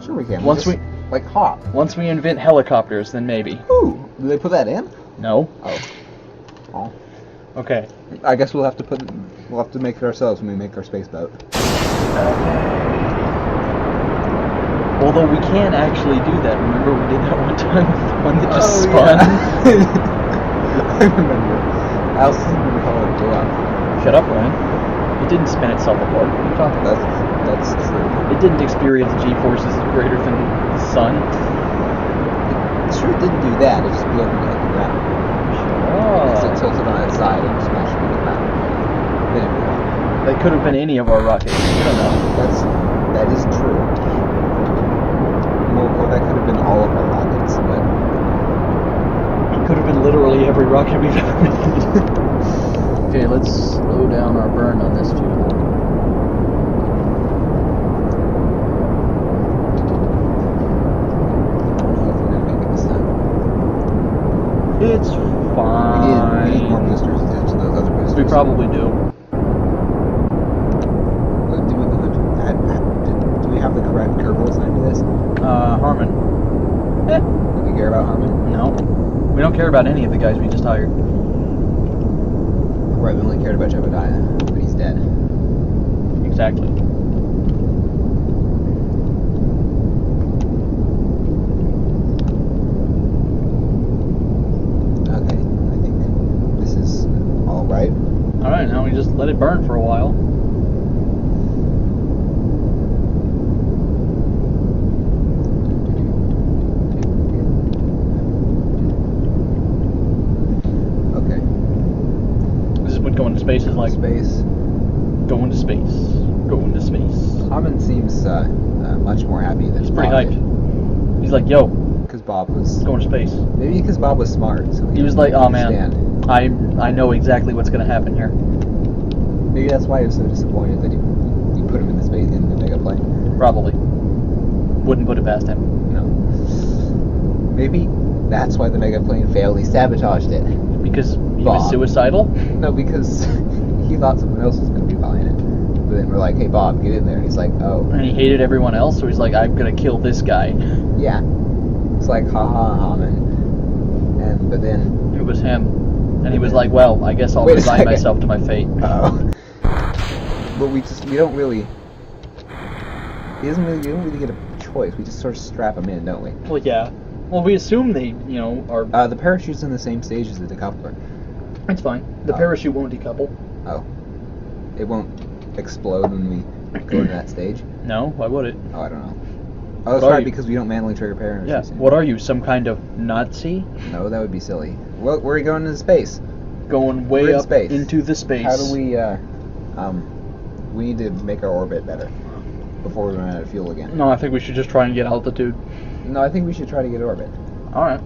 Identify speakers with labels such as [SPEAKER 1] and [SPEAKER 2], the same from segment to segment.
[SPEAKER 1] Sure we can.
[SPEAKER 2] Once we
[SPEAKER 1] like hop.
[SPEAKER 2] Once we invent helicopters, then maybe.
[SPEAKER 1] Ooh, did they put that in?
[SPEAKER 2] No.
[SPEAKER 1] Oh.
[SPEAKER 2] Okay.
[SPEAKER 1] I guess we'll have to make it ourselves when we make our space boat.
[SPEAKER 2] Although we can actually do that. Remember we did that one time with the one that just spun?
[SPEAKER 1] Yeah. I remember. I also remember how it blew up.
[SPEAKER 2] Shut up, Ryan. It didn't spin itself apart. What are you talking about?
[SPEAKER 1] That's true.
[SPEAKER 2] It didn't experience G-forces greater than the sun.
[SPEAKER 1] It sure didn't do that. It just blew up and hit the ground. So it tilted on its side and smashed into the ground. Then it blew up.
[SPEAKER 2] That could have been any of our rockets. We don't know.
[SPEAKER 1] That is true. Or that could have been all of our rockets, but
[SPEAKER 2] it could have been literally every rocket we've ever made. Okay, let's slow down our burn on this fuel. It's fine.
[SPEAKER 1] We need more boosters attached to those other boosters.
[SPEAKER 2] We probably do.
[SPEAKER 1] Do we have the correct Kerbal assigned to this?
[SPEAKER 2] Harmon.
[SPEAKER 1] Do we care about Harmon?
[SPEAKER 2] No. We don't care about any of the guys we just hired.
[SPEAKER 1] Right, we only cared about Jebediah, but he's dead.
[SPEAKER 2] Exactly.
[SPEAKER 1] Alright,
[SPEAKER 2] now we just let it burn for a while.
[SPEAKER 1] Okay.
[SPEAKER 2] This is what going to space is like.
[SPEAKER 1] Space.
[SPEAKER 2] Going to space. Going to space.
[SPEAKER 1] Harmon seems much more happy than
[SPEAKER 2] He's pretty
[SPEAKER 1] Bob
[SPEAKER 2] hyped. He's like, yo.
[SPEAKER 1] Because Bob was...
[SPEAKER 2] Going to space.
[SPEAKER 1] Maybe because Bob was smart. So
[SPEAKER 2] he was like, oh man.
[SPEAKER 1] Understand.
[SPEAKER 2] I know exactly what's going to happen here.
[SPEAKER 1] Maybe that's why he was so disappointed that he put him in the space in the mega plane.
[SPEAKER 2] Probably. Wouldn't put it past him.
[SPEAKER 1] No. Maybe that's why the mega plane failed. He sabotaged it.
[SPEAKER 2] Because he
[SPEAKER 1] Bob.
[SPEAKER 2] was suicidal?
[SPEAKER 1] No, because he thought someone else was going to be buying it. But then we're like, hey Bob, get in there. And he's like, oh.
[SPEAKER 2] And he hated everyone else, so he's like, I'm going to kill this guy.
[SPEAKER 1] Yeah. It's like, haha, Harmon. But then...
[SPEAKER 2] It was him. And he was like, well, I guess I'll resign myself to my fate.
[SPEAKER 1] Oh. But we don't really get a choice. We just sort of strap them in, don't we?
[SPEAKER 2] Well, yeah. Well, we assume they, are...
[SPEAKER 1] the parachute's in the same stage as the decoupler.
[SPEAKER 2] It's fine. The parachute won't decouple.
[SPEAKER 1] Oh. It won't explode when we go into that stage?
[SPEAKER 2] No, why would it?
[SPEAKER 1] Oh, I don't know. Oh, that's right, because we don't manually trigger parachutes.
[SPEAKER 2] Yeah. What are you, some kind of Nazi?
[SPEAKER 1] No, that would be silly. Well, where are you going into space?
[SPEAKER 2] Going way up into the space.
[SPEAKER 1] How do we, we need to make our orbit better before we run out of fuel again.
[SPEAKER 2] No, I think we should just try and get altitude.
[SPEAKER 1] No, I think we should try to get orbit.
[SPEAKER 2] Alright.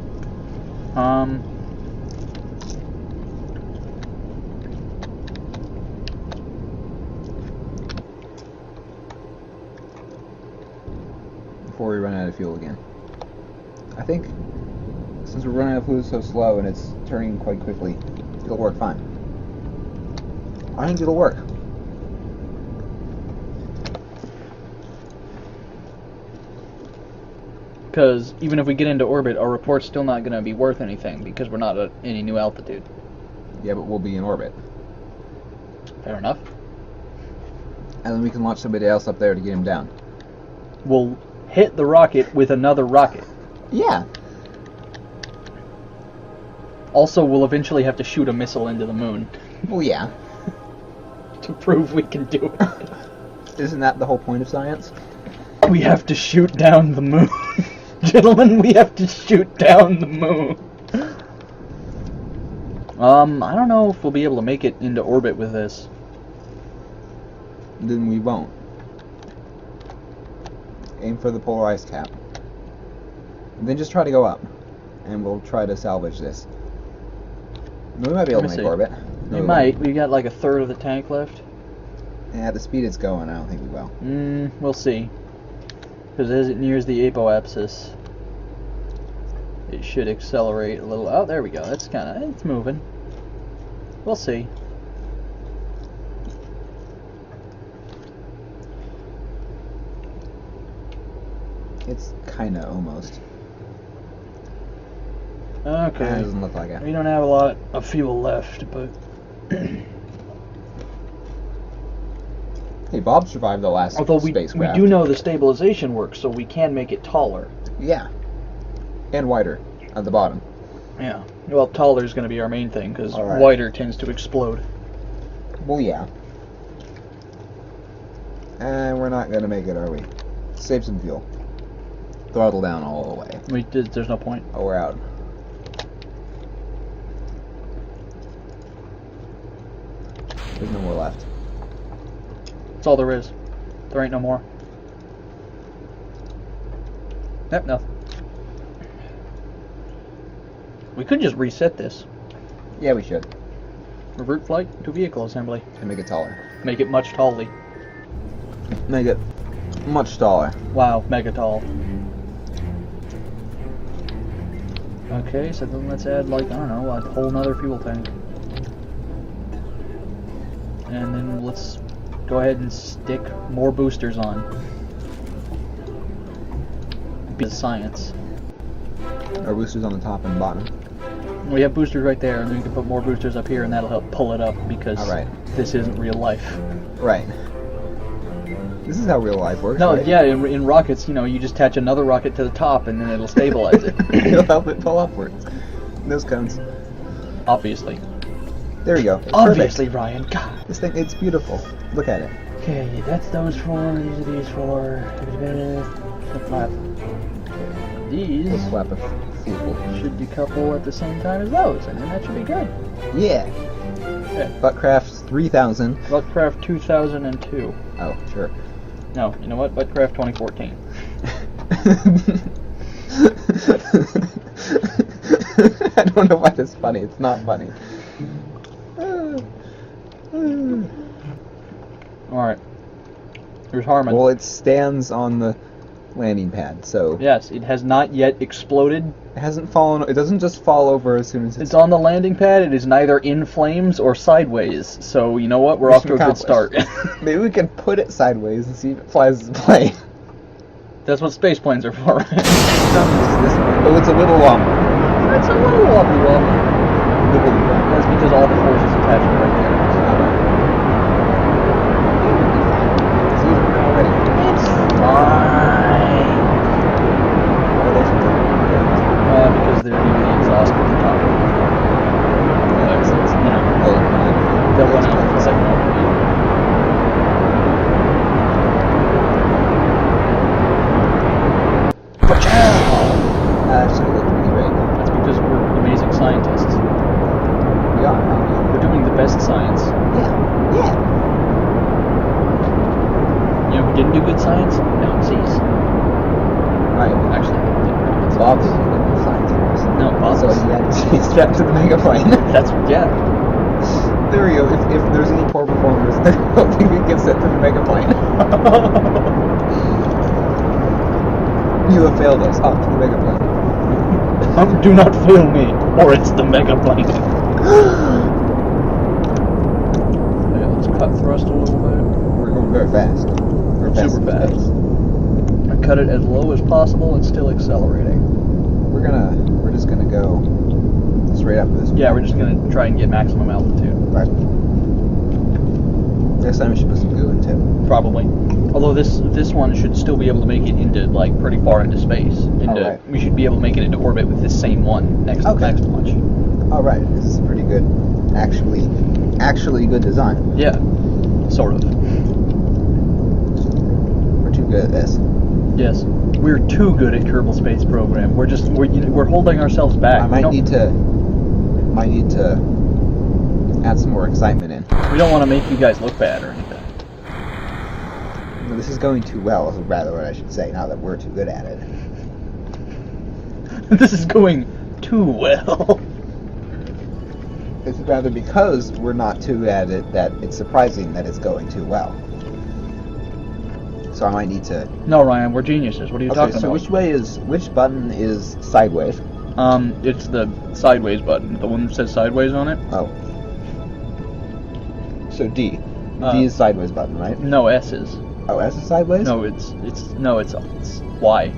[SPEAKER 1] Before we run out of fuel again. I think since we're running out of fluid so slow and it's turning quite quickly, it'll work fine. I think it'll work.
[SPEAKER 2] Because even if we get into orbit, our report's still not going to be worth anything because we're not at any new altitude.
[SPEAKER 1] Yeah, but we'll be in orbit.
[SPEAKER 2] Fair enough.
[SPEAKER 1] And then we can launch somebody else up there to get him down.
[SPEAKER 2] We'll hit the rocket with another rocket.
[SPEAKER 1] Yeah.
[SPEAKER 2] Also, we'll eventually have to shoot a missile into the moon.
[SPEAKER 1] Well, yeah.
[SPEAKER 2] To prove we can do it.
[SPEAKER 1] Isn't that the whole point of science?
[SPEAKER 2] We have to shoot down the moon. Gentlemen, we have to shoot down the moon. I don't know if we'll be able to make it into orbit with this.
[SPEAKER 1] Then we won't. Aim for the polar ice cap. And then just try to go up. And we'll try to salvage this. We might be able to make orbit.
[SPEAKER 2] We might. We got like a third of the tank left.
[SPEAKER 1] And at the speed it's going, I don't think we will.
[SPEAKER 2] We'll see. Because as it nears the apoapsis, it should accelerate a little. Oh, there we go. That's kind of, it's moving. We'll see.
[SPEAKER 1] It's kinda almost.
[SPEAKER 2] Okay.
[SPEAKER 1] It doesn't look like it.
[SPEAKER 2] We don't have a lot of fuel left, but
[SPEAKER 1] Hey, Bob survived the last
[SPEAKER 2] although we
[SPEAKER 1] spacecraft.
[SPEAKER 2] do know the stabilization works, so we can make it taller.
[SPEAKER 1] Yeah. And wider at the bottom.
[SPEAKER 2] Yeah. Well, taller is going to be our main thing, because
[SPEAKER 1] Alright.
[SPEAKER 2] wider tends to explode.
[SPEAKER 1] Well, yeah. And we're not gonna make it, are we? Save some fuel. Throttle down all the way.
[SPEAKER 2] There's no point.
[SPEAKER 1] Oh, we're out. There's no more left.
[SPEAKER 2] That's all there is. There ain't no more. Yep, nothing. We could just reset this.
[SPEAKER 1] Yeah, we should.
[SPEAKER 2] Revert flight to vehicle assembly.
[SPEAKER 1] And make it taller.
[SPEAKER 2] Make it much taller.
[SPEAKER 1] Make it much taller.
[SPEAKER 2] Wow, mega tall. Okay, so then let's add, like, I don't know, a whole nother fuel tank. And then let's go ahead and stick more boosters on. Be science.
[SPEAKER 1] Our boosters on the top and bottom.
[SPEAKER 2] We have boosters right there, and then we can put more boosters up here, and that'll help pull it up, because this isn't real life.
[SPEAKER 1] Right. This is how real life works.
[SPEAKER 2] No,
[SPEAKER 1] right?
[SPEAKER 2] yeah, in rockets, you know, you just attach another rocket to the top, and then it'll stabilize it.
[SPEAKER 1] It'll help it pull upwards. Those cones.
[SPEAKER 2] Obviously.
[SPEAKER 1] There we go. It's
[SPEAKER 2] Obviously,
[SPEAKER 1] perfect.
[SPEAKER 2] Ryan. God.
[SPEAKER 1] This thing, it's beautiful. Look at it.
[SPEAKER 2] Okay, that's those four. These are these four. Flip flap. These
[SPEAKER 1] Let's slap a fool.
[SPEAKER 2] should decouple at the same time as those, and then that should be good.
[SPEAKER 1] Yeah.
[SPEAKER 2] Okay.
[SPEAKER 1] Buttcraft 3000.
[SPEAKER 2] Buttcraft 2002.
[SPEAKER 1] Oh, sure.
[SPEAKER 2] No, you know what? Buttcraft 2014.
[SPEAKER 1] I don't know why that's funny. It's not funny.
[SPEAKER 2] Alright. Here's Harmon.
[SPEAKER 1] Well, it stands on the landing pad, so
[SPEAKER 2] Yes, it has not yet exploded.
[SPEAKER 1] it hasn't fallen. It doesn't just fall over as soon as
[SPEAKER 2] It's on the landing pad. It is neither in flames or sideways. So, you know what? We're off to a good start.
[SPEAKER 1] Maybe we can put it sideways and see if it flies as a plane.
[SPEAKER 2] That's what space planes are for.
[SPEAKER 1] Oh, it's a little longer.
[SPEAKER 2] It's a little wobbly wobbly.
[SPEAKER 1] Little
[SPEAKER 2] That's because all the force is attaching right there.
[SPEAKER 1] See, we're already.
[SPEAKER 2] It's fine. Because they're using the exhaust at the top. You know, they'll run out in the second one.
[SPEAKER 1] Actually, look pretty great.
[SPEAKER 2] That's because we're amazing scientists.
[SPEAKER 1] We are.
[SPEAKER 2] We're doing the best science.
[SPEAKER 1] Yeah.
[SPEAKER 2] You know who didn't do good science? Nazis.
[SPEAKER 1] Right.
[SPEAKER 2] Actually, they did pretty good
[SPEAKER 1] Bob
[SPEAKER 2] science.
[SPEAKER 1] didn't do science for us.
[SPEAKER 2] No, Bob
[SPEAKER 1] So
[SPEAKER 2] was-
[SPEAKER 1] he had to be strapped to the mega plane.
[SPEAKER 2] That's, yeah.
[SPEAKER 1] There we go. If there's any poor performers, I don't think we get sent to the mega plane. You have failed us. Off to the mega plane.
[SPEAKER 2] Do not fail me, or it's the mega plane. Okay, let's cut thrust a little bit.
[SPEAKER 1] We're going very fast. We're
[SPEAKER 2] Super
[SPEAKER 1] in
[SPEAKER 2] fast.
[SPEAKER 1] space.
[SPEAKER 2] And cut it as low as possible and still accelerating.
[SPEAKER 1] We're just gonna go straight up this.
[SPEAKER 2] Yeah, we're just gonna try and get maximum altitude.
[SPEAKER 1] Right. Next time we should put some goo in too.
[SPEAKER 2] Probably. Although this one should still be able to make it into, like, pretty far into space.
[SPEAKER 1] Alright.
[SPEAKER 2] We should be able to make it into orbit with this same one next launch.
[SPEAKER 1] All right. This is a pretty good, actually good design.
[SPEAKER 2] Yeah, sort of.
[SPEAKER 1] We're too good at this.
[SPEAKER 2] Yes, we're too good at Kerbal Space Program. We're holding ourselves back.
[SPEAKER 1] I might need to add some more excitement in.
[SPEAKER 2] We don't want to make you guys look bad or anything.
[SPEAKER 1] This is going too well, is rather what I should say, now that we're too good at it.
[SPEAKER 2] This is going too well.
[SPEAKER 1] It's rather because we're not too good at it that it's surprising that it's going too well. So I might need to...
[SPEAKER 2] No, Ryan, we're geniuses. What are you talking
[SPEAKER 1] so
[SPEAKER 2] about?
[SPEAKER 1] which button is sideways?
[SPEAKER 2] It's the sideways button. The one that says sideways on it?
[SPEAKER 1] Oh. So D. D is sideways button, right?
[SPEAKER 2] No, S is.
[SPEAKER 1] Oh, S is sideways?
[SPEAKER 2] No, it's Y.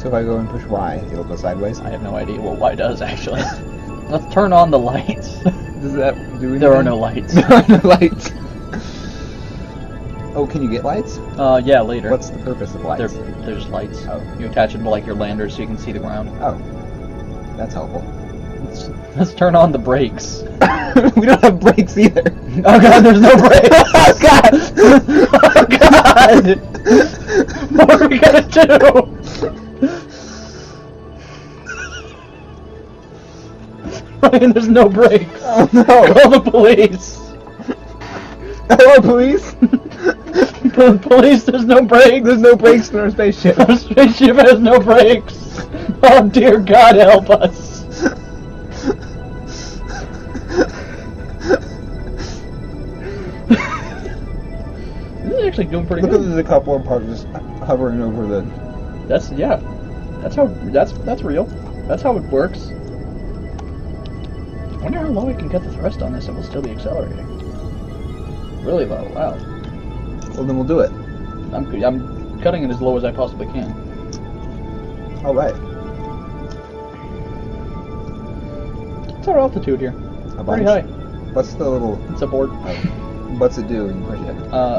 [SPEAKER 1] So if I go and push Y, it'll go sideways?
[SPEAKER 2] I have no idea what Y does, actually. Let's turn on the lights.
[SPEAKER 1] Does that do anything?
[SPEAKER 2] There are no lights.
[SPEAKER 1] There are no lights. Oh, can you get lights?
[SPEAKER 2] Yeah, later.
[SPEAKER 1] What's the purpose of lights?
[SPEAKER 2] There's lights.
[SPEAKER 1] Oh.
[SPEAKER 2] You attach them to like your lander so you can see the ground.
[SPEAKER 1] Oh. That's helpful.
[SPEAKER 2] Let's turn on the brakes.
[SPEAKER 1] We don't have brakes either.
[SPEAKER 2] Oh god, there's no brakes.
[SPEAKER 1] Oh god!
[SPEAKER 2] Oh god! What are we gonna do? Ryan, there's no brakes.
[SPEAKER 1] Oh no!
[SPEAKER 2] Call the police.
[SPEAKER 1] Hello, police!
[SPEAKER 2] Police, there's no brakes.
[SPEAKER 1] There's no brakes in our spaceship.
[SPEAKER 2] Our spaceship has no brakes. Oh dear God, help us. This is actually doing pretty
[SPEAKER 1] Look
[SPEAKER 2] good.
[SPEAKER 1] at the couple of parts just hovering over the...
[SPEAKER 2] That's real. That's how it works. I wonder how low I can cut the thrust on this and we'll still be accelerating. Really low, wow.
[SPEAKER 1] Well, then we'll do it.
[SPEAKER 2] I'm cutting it as low as I possibly can.
[SPEAKER 1] Alright.
[SPEAKER 2] What's our altitude here?
[SPEAKER 1] A
[SPEAKER 2] Pretty
[SPEAKER 1] bunch.
[SPEAKER 2] high.
[SPEAKER 1] What's the little...
[SPEAKER 2] It's abort.
[SPEAKER 1] What's it do when you push it?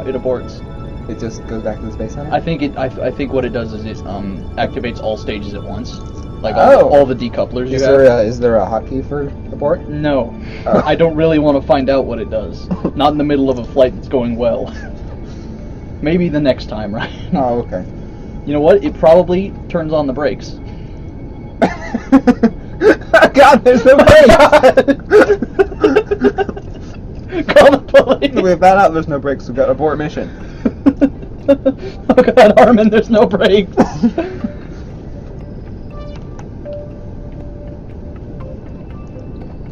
[SPEAKER 2] It aborts.
[SPEAKER 1] It just goes back to the space center?
[SPEAKER 2] I think what it does is it activates all stages at once. Like
[SPEAKER 1] Oh.
[SPEAKER 2] all the decouplers you have.
[SPEAKER 1] Is there a hotkey for abort?
[SPEAKER 2] No.
[SPEAKER 1] Oh.
[SPEAKER 2] I don't really want to find out what it does. Not in the middle of a flight that's going well. Maybe the next time, right?
[SPEAKER 1] Oh, okay.
[SPEAKER 2] You know what? It probably turns on the brakes.
[SPEAKER 1] God, there's no brakes!
[SPEAKER 2] Call the police!
[SPEAKER 1] We found out there's no brakes, we've got abort mission.
[SPEAKER 2] Oh god, Armin, there's no brakes!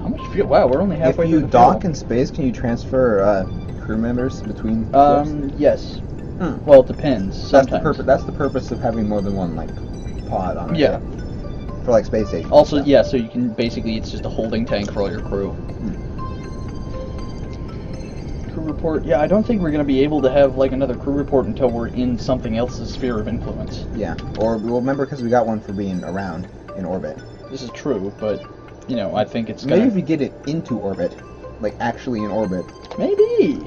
[SPEAKER 2] How much fuel? Wow, we're only halfway
[SPEAKER 1] If
[SPEAKER 2] through
[SPEAKER 1] you
[SPEAKER 2] the
[SPEAKER 1] dock
[SPEAKER 2] fuel.
[SPEAKER 1] in space, can you transfer crew members between ships?
[SPEAKER 2] Yes.
[SPEAKER 1] Hmm.
[SPEAKER 2] Well, it depends.
[SPEAKER 1] That's
[SPEAKER 2] Sometimes.
[SPEAKER 1] that's the purpose of having more than one, like, pod on it.
[SPEAKER 2] Yeah.
[SPEAKER 1] For, like, space stations.
[SPEAKER 2] Also,
[SPEAKER 1] and stuff.
[SPEAKER 2] yeah, so you can basically, it's just a holding tank for all your crew. Crew report. Yeah, I don't think we're going to be able to have, like, another crew report until we're in something else's sphere of influence.
[SPEAKER 1] Yeah. Or, well, remember, because we got one for being around in orbit.
[SPEAKER 2] This is true, but, you know, I think it's
[SPEAKER 1] Maybe
[SPEAKER 2] going
[SPEAKER 1] if we get it into orbit, like, actually in orbit,
[SPEAKER 2] Maybe!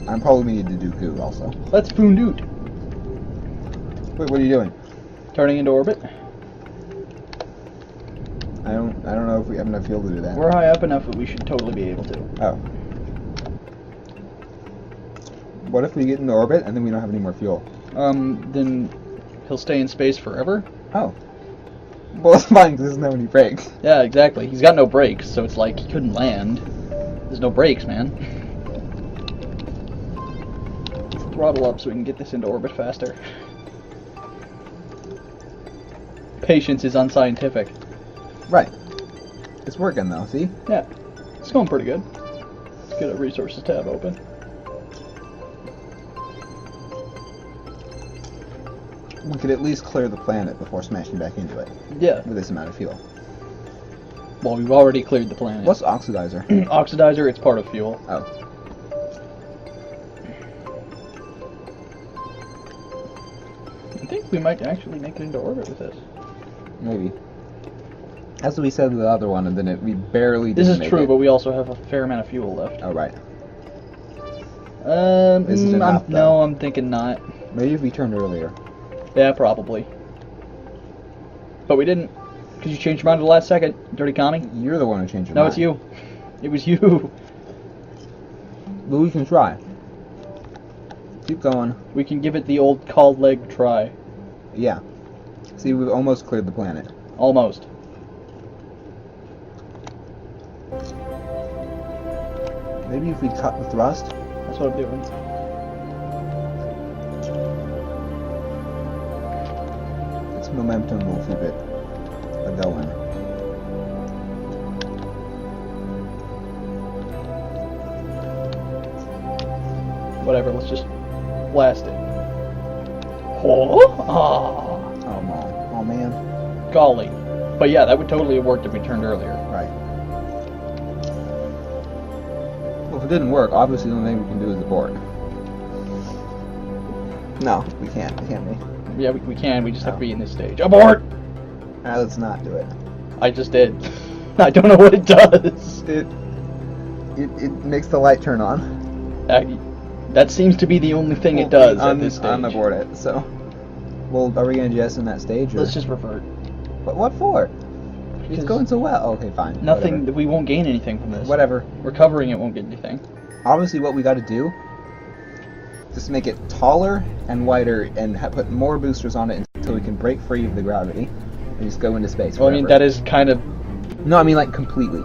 [SPEAKER 1] I'm probably need to do goo also.
[SPEAKER 2] Let's foondoot.
[SPEAKER 1] Wait, what are you doing?
[SPEAKER 2] Turning into orbit.
[SPEAKER 1] I don't know if we have enough fuel to do that.
[SPEAKER 2] We're high up enough that we should totally be able to.
[SPEAKER 1] Oh. What if we get into orbit and then we don't have any more fuel?
[SPEAKER 2] Then he'll stay in space forever?
[SPEAKER 1] Oh. Well, it's fine because there's no any brakes.
[SPEAKER 2] Yeah, exactly. He's got no brakes, so it's like he couldn't land. There's no brakes, man. Throttle up so we can get this into orbit faster. Patience is unscientific.
[SPEAKER 1] Right. It's working though, see?
[SPEAKER 2] Yeah, it's going pretty good. Let's get a resources tab open.
[SPEAKER 1] We could at least clear the planet before smashing back into it
[SPEAKER 2] Yeah,
[SPEAKER 1] with this amount of fuel.
[SPEAKER 2] well, we've already cleared the planet.
[SPEAKER 1] What's oxidizer?
[SPEAKER 2] Oxidizer? It's part of fuel.
[SPEAKER 1] Oh.
[SPEAKER 2] I think we might actually make it into orbit with this.
[SPEAKER 1] Maybe. That's what we said with the other one, and then we barely
[SPEAKER 2] This
[SPEAKER 1] didn't
[SPEAKER 2] is
[SPEAKER 1] make
[SPEAKER 2] true,
[SPEAKER 1] it.
[SPEAKER 2] but we also have a fair amount of fuel left.
[SPEAKER 1] Oh, right. Is it enough,
[SPEAKER 2] no, I'm thinking not.
[SPEAKER 1] Maybe if we turned earlier.
[SPEAKER 2] Yeah, probably. But we didn't, because you changed your mind at the last second, dirty commie.
[SPEAKER 1] You're the one who changed your
[SPEAKER 2] No,
[SPEAKER 1] mind.
[SPEAKER 2] it's you. It was you.
[SPEAKER 1] But we can try. Keep going.
[SPEAKER 2] We can give it the old called leg try.
[SPEAKER 1] Yeah. See, we've almost cleared the planet.
[SPEAKER 2] Almost.
[SPEAKER 1] Maybe if we cut the thrust.
[SPEAKER 2] That's what I'm doing.
[SPEAKER 1] Its momentum will keep it going.
[SPEAKER 2] Whatever, let's just blast it. Oh,
[SPEAKER 1] Oh, no. Oh, man.
[SPEAKER 2] golly. But yeah, that would totally have worked if we turned earlier.
[SPEAKER 1] Right. Well, if it didn't work, obviously the only thing we can do is abort. No, we can't, can we?
[SPEAKER 2] Yeah, we can, we just have to be in this stage. Abort!
[SPEAKER 1] Alright, let's not do it.
[SPEAKER 2] I just did. I don't know what it does.
[SPEAKER 1] It makes the light turn on.
[SPEAKER 2] That seems to be the only thing it does at this stage.
[SPEAKER 1] I'm aboard it, so... Well, are we going to jest in that stage? Or?
[SPEAKER 2] Let's just revert.
[SPEAKER 1] But what for? It's going so well. Okay, fine.
[SPEAKER 2] Nothing.
[SPEAKER 1] Whatever.
[SPEAKER 2] We won't gain anything from this.
[SPEAKER 1] Whatever.
[SPEAKER 2] Recovering it won't get anything.
[SPEAKER 1] Obviously, what we got to do is make it taller and wider and put more boosters on it until we can break free of the gravity and just go into space.
[SPEAKER 2] Well, I mean, that is kind of...
[SPEAKER 1] No, I mean, like, completely.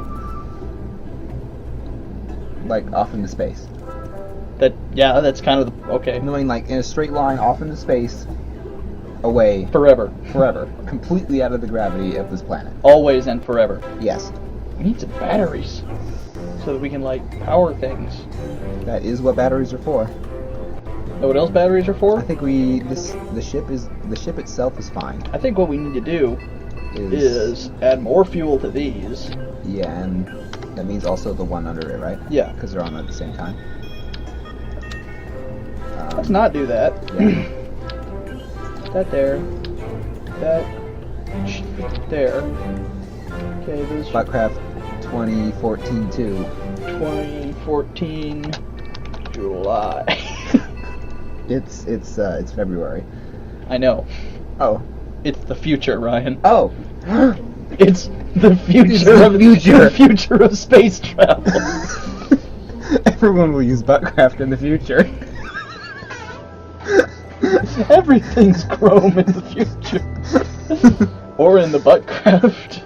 [SPEAKER 1] Like, off into space.
[SPEAKER 2] Yeah, that's kind of the... Okay.
[SPEAKER 1] No, I mean, like, in a straight line, off into space, away.
[SPEAKER 2] Forever.
[SPEAKER 1] Forever. Completely out of the gravity of this planet.
[SPEAKER 2] Always and forever.
[SPEAKER 1] Yes.
[SPEAKER 2] We need some batteries so that we can, like, power things.
[SPEAKER 1] That is what batteries are for.
[SPEAKER 2] Know what else batteries are for?
[SPEAKER 1] I think the ship itself is fine.
[SPEAKER 2] I think what we need to do is add more fuel to these.
[SPEAKER 1] Yeah, and that means also the one under it, right?
[SPEAKER 2] Yeah.
[SPEAKER 1] Because they're on at the same time.
[SPEAKER 2] Let's not do that.
[SPEAKER 1] Yeah.
[SPEAKER 2] That there. That there. Okay, this
[SPEAKER 1] Buttcraft 2014-2.
[SPEAKER 2] 2014 July.
[SPEAKER 1] It's February.
[SPEAKER 2] I know.
[SPEAKER 1] Oh.
[SPEAKER 2] It's the future, Ryan.
[SPEAKER 1] Oh.
[SPEAKER 2] It's the future
[SPEAKER 1] It's the future.
[SPEAKER 2] The future of space travel.
[SPEAKER 1] Everyone will use Buttcraft in the future.
[SPEAKER 2] Everything's chrome in the future. Or in the Buttcraft.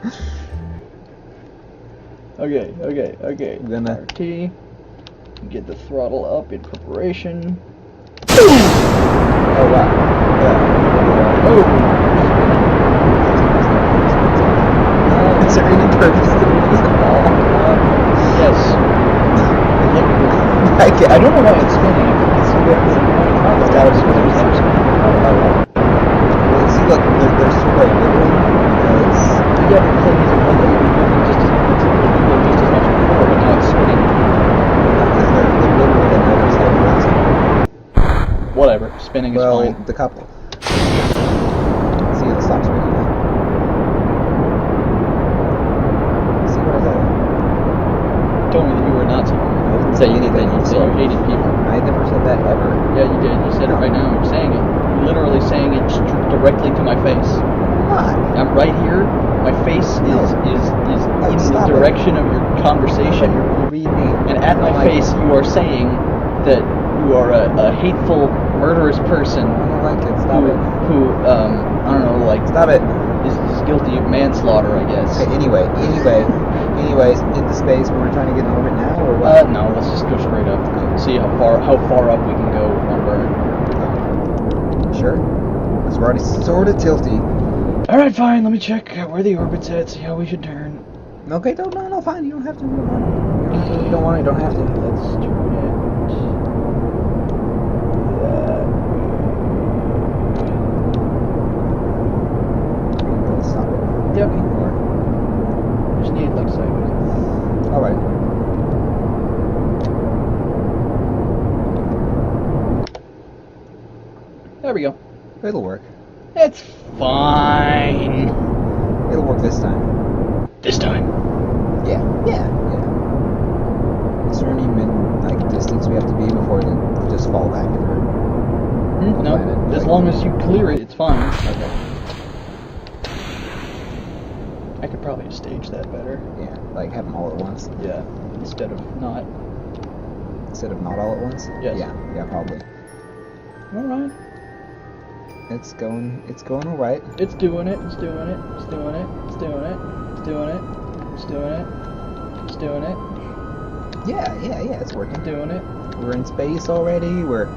[SPEAKER 2] Okay.
[SPEAKER 1] I'm gonna
[SPEAKER 2] RT. Get the throttle up in preparation.
[SPEAKER 1] Oh wow. Yeah.
[SPEAKER 2] Oh!
[SPEAKER 1] Is there any purpose to use it all?
[SPEAKER 2] Yes.
[SPEAKER 1] I
[SPEAKER 2] don't know why it's spinning. It's gotta be because it's never spinning.
[SPEAKER 1] Well, see, look, they're sort of wiggling because...
[SPEAKER 2] Yeah, but the thing is, it was moving just as much before, but now it's spinning.
[SPEAKER 1] Because they're wiggling and now they're stabilizing.
[SPEAKER 2] Whatever, spinning is
[SPEAKER 1] Well,
[SPEAKER 2] fine.
[SPEAKER 1] the couple. See, it stops spinning now. See what I said?
[SPEAKER 2] Told me that you were a Nazi.
[SPEAKER 1] I didn't say anything.
[SPEAKER 2] You said you hated people.
[SPEAKER 1] I never said that ever.
[SPEAKER 2] Yeah, you did. You said it right now. You're saying it. You're literally saying it directly to my face.
[SPEAKER 1] Why?
[SPEAKER 2] I'm right here. My face is in the direction of your conversation.
[SPEAKER 1] You read me.
[SPEAKER 2] And at my face, you are saying that you are a hateful, murderous person
[SPEAKER 1] I don't like it. Stop it.
[SPEAKER 2] who I don't know, like,
[SPEAKER 1] Stop it.
[SPEAKER 2] is guilty of manslaughter, I guess.
[SPEAKER 1] Okay, anyways, into space, we're trying to get in orbit now, or what?
[SPEAKER 2] No, let's just go straight up. See how far up we can go on burn.
[SPEAKER 1] Sure. Because we're already sort of tilty.
[SPEAKER 2] Alright, fine, let me check where the orbit's at, see how we should turn.
[SPEAKER 1] Okay, no, fine. You don't have to. You don't want it. You don't have to.
[SPEAKER 2] Let's turn it.
[SPEAKER 1] Stop it.
[SPEAKER 2] Yep.
[SPEAKER 1] Or,
[SPEAKER 2] Just need like sideways.
[SPEAKER 1] alright.
[SPEAKER 2] There we go.
[SPEAKER 1] It'll work.
[SPEAKER 2] It's fine.
[SPEAKER 1] It'll work this time.
[SPEAKER 2] This time.
[SPEAKER 1] Yeah. Is there any distance we have to be before they just fall back in her?
[SPEAKER 2] No,
[SPEAKER 1] planet?
[SPEAKER 2] as long as you clear it, it's fine.
[SPEAKER 1] Okay.
[SPEAKER 2] I could probably stage that better.
[SPEAKER 1] Yeah, like have them all at once.
[SPEAKER 2] Yeah, instead of not.
[SPEAKER 1] Instead of not all at once?
[SPEAKER 2] Yes.
[SPEAKER 1] Yeah, probably.
[SPEAKER 2] Alright.
[SPEAKER 1] It's going alright.
[SPEAKER 2] It's doing it.
[SPEAKER 1] Yeah, it's working.
[SPEAKER 2] Doing it.
[SPEAKER 1] We're in space already, we're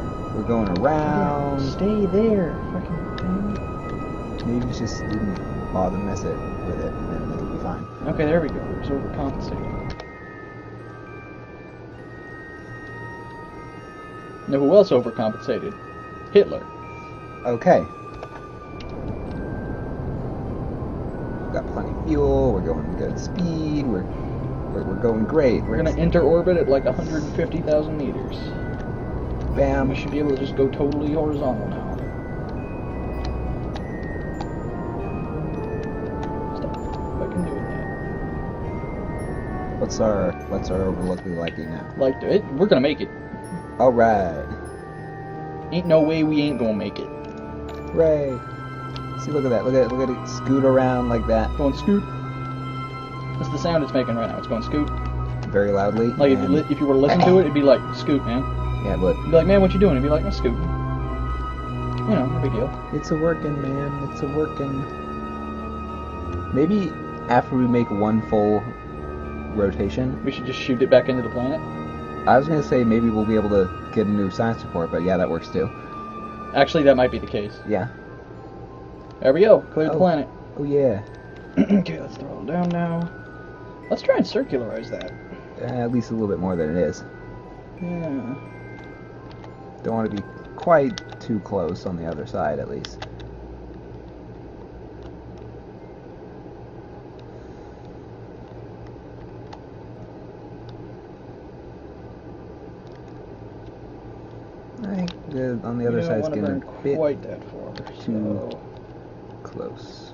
[SPEAKER 1] going around.
[SPEAKER 2] Stay there, fucking thing.
[SPEAKER 1] Maybe we just didn't bother mess it with it, and then it'll be fine.
[SPEAKER 2] Okay, there we go. It was overcompensating. Now, who else overcompensated? Hitler.
[SPEAKER 1] Okay. Got plenty of fuel, we're going good speed, we're going great.
[SPEAKER 2] We're gonna enter orbit at like 150,000 meters.
[SPEAKER 1] Bam.
[SPEAKER 2] We should be able to just go totally horizontal now.
[SPEAKER 1] What's our overlookly likely now?
[SPEAKER 2] Like it, we're gonna make it.
[SPEAKER 1] All right.
[SPEAKER 2] Ain't no way we ain't gonna make it.
[SPEAKER 1] Hooray! See, look at that. Look at it scoot around like that.
[SPEAKER 2] Going scoot. That's the sound it's making right now. It's going scoot.
[SPEAKER 1] Very loudly.
[SPEAKER 2] Like if you were to listen to it, it'd be like scoot, man.
[SPEAKER 1] Yeah, but
[SPEAKER 2] You'd be like, man, what you doing? It'd be like, I'm scooting. You know, no big deal.
[SPEAKER 1] it's a working, man. It's a working. Maybe after we make one full rotation,
[SPEAKER 2] We should just shoot it back into the planet.
[SPEAKER 1] I was gonna say maybe we'll be able to get a new science report, but yeah, that works too.
[SPEAKER 2] Actually, that might be the case.
[SPEAKER 1] Yeah.
[SPEAKER 2] There we go. Cleared the planet.
[SPEAKER 1] Oh yeah.
[SPEAKER 2] Okay, let's throttle down now. Let's try and circularize that.
[SPEAKER 1] At least a little bit more than it is.
[SPEAKER 2] Yeah.
[SPEAKER 1] Don't want to be quite too close on the other side, at least. I think on the other side is getting a bit
[SPEAKER 2] quite that far.
[SPEAKER 1] too close.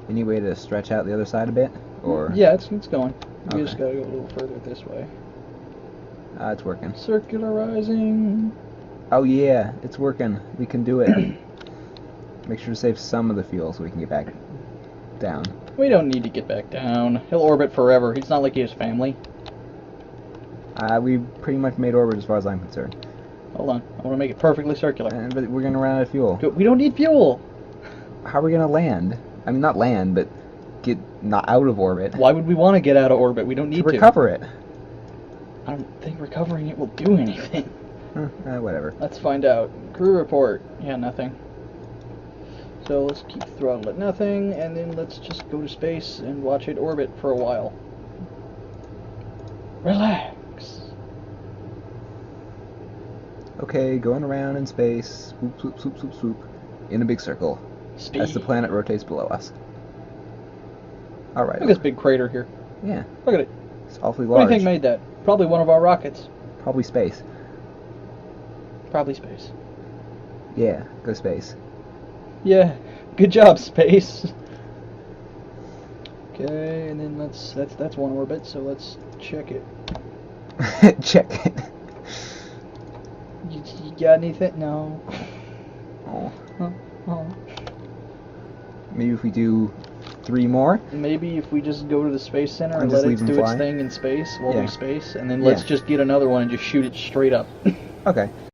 [SPEAKER 1] Any way to stretch out the other side a bit, or?
[SPEAKER 2] Yeah, it's going. We
[SPEAKER 1] Okay.
[SPEAKER 2] just gotta go a little further this way.
[SPEAKER 1] It's working.
[SPEAKER 2] Circularizing.
[SPEAKER 1] Oh yeah, it's working. We can do it. Make sure to save some of the fuel so we can get back down.
[SPEAKER 2] We don't need to get back down. He'll orbit forever. It's not like he has family.
[SPEAKER 1] We pretty much made orbit as far as I'm concerned.
[SPEAKER 2] Hold on. I want to make it perfectly circular.
[SPEAKER 1] But we're gonna run out of fuel.
[SPEAKER 2] We don't need fuel.
[SPEAKER 1] How are we gonna land? I mean, not land, but get not out of orbit.
[SPEAKER 2] Why would we want to get out of orbit? We don't need to.
[SPEAKER 1] Recover it.
[SPEAKER 2] I don't think recovering it will do anything.
[SPEAKER 1] Whatever.
[SPEAKER 2] Let's find out. Crew report. Yeah, nothing. So let's keep throttle at nothing, and then let's just go to space and watch it orbit for a while. Relax.
[SPEAKER 1] Okay, going around in space. Swoop, swoop, swoop, swoop, swoop. In a big circle.
[SPEAKER 2] Speed.
[SPEAKER 1] As the planet rotates below us. Alright.
[SPEAKER 2] Look at this big crater here.
[SPEAKER 1] Yeah.
[SPEAKER 2] Look at it.
[SPEAKER 1] It's awfully
[SPEAKER 2] What do
[SPEAKER 1] large.
[SPEAKER 2] you think made that? Probably one of our rockets.
[SPEAKER 1] Probably space.
[SPEAKER 2] Probably space.
[SPEAKER 1] Yeah, go space.
[SPEAKER 2] Yeah. Good job, space. Okay, and then that's one orbit, so let's check it.
[SPEAKER 1] Check it.
[SPEAKER 2] You got anything? No.
[SPEAKER 1] Oh.
[SPEAKER 2] Oh.
[SPEAKER 1] Maybe if we do 3 more.
[SPEAKER 2] Maybe if we just go to the Space Center and
[SPEAKER 1] And just
[SPEAKER 2] let it
[SPEAKER 1] leave them
[SPEAKER 2] do its
[SPEAKER 1] fly?
[SPEAKER 2] thing in space while
[SPEAKER 1] Yeah.
[SPEAKER 2] we space, and then let's
[SPEAKER 1] Yeah.
[SPEAKER 2] just get another one and just shoot it straight up.
[SPEAKER 1] Okay.